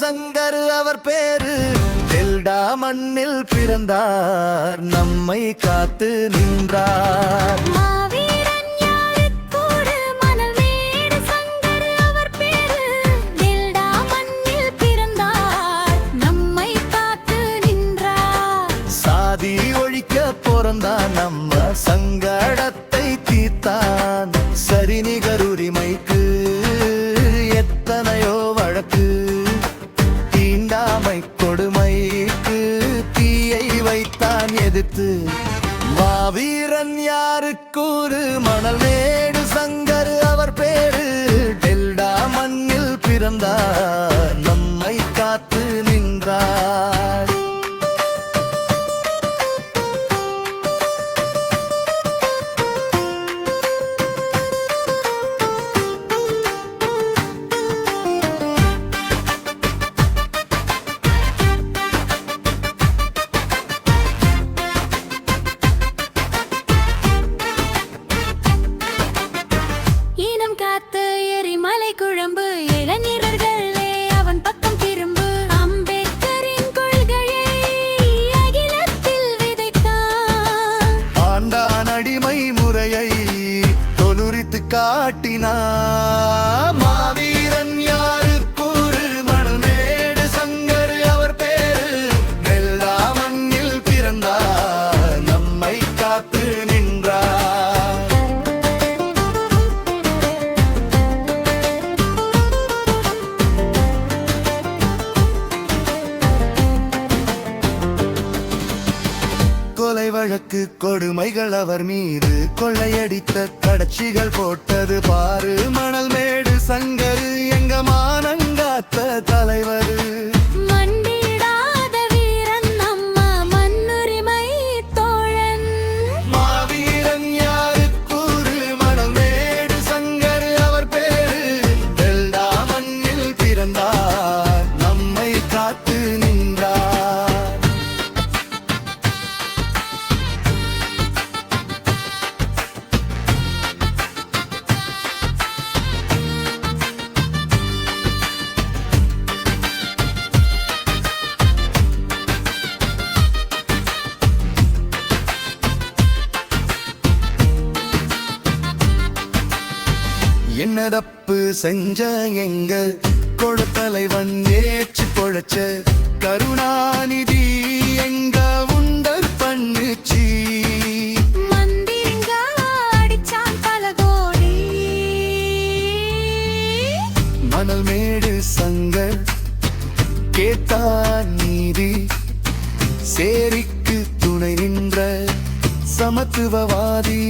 சங்கர் அவர் பேரு. டெல்டா மண்ணில் பிறந்தார், நம்மை காத்து நின்றார். சாதி ஒழிக்க பிறந்தான், நம்ம சங்கடத்தை தீர்த்தான். சரிநிகர் உரிமைக்கு எத்தனையோ வழக்கு, தீண்டாமை கொடுமைக்கு தீயை வைத்தான் எதிர்த்து. மாவீரன் யாருக்கூறு மணல் மேடு சங்கர் அவர் பேரு. டெல்டா மண்ணில் பிறந்தார், நம்மை காத்து நின்றார். எரிமலை குழம்பு இளைஞர்களே அவன் பக்கம் திரும்பு. அம்பேத்கரின் கொள்கையை அகிலத்தில் விதைத்தான். ஆண்டான் அடிமை முறையை தொலுரித்து காட்டினார். மாவீரன் யாருக்கூறு மணல் மேடு சங்கர் அவர் பேரு. டெல்டா மண்ணில் பிறந்தார், நம்மை காத்து நின்றார். கொலை வழக்கு கொடுமைகள் அவர் மீது, கொள்ளையடித்த கடச்சிகள் போட்டது பாரு. மணல் மேடு சங்கர் எங்க மானங்காத்த தலைவர். மண்டிடாத வீரன் நம்ம மண்ணுரிமை தோழன். மாவீரன் யாருக்கூறு மணல் மேடு சங்கர் அவர் பேரு. டெல்டா மண்ணில் பிறந்தார், நம்மை காத்து நின்றார். என்ன தப்பு செஞ்ச எங்க கொடுத்தலைவன் ஏற்று பொழைச்ச கருணாநிதி எங்க உண்டர் பண்ணுச்சு. மந்திரிங்க அடிச்சான் பல கோடி. மணல் மேடு சங்கர் கேட்டார் நீதி, சேரிக்கு துணை நின்ற சமத்துவவாதி.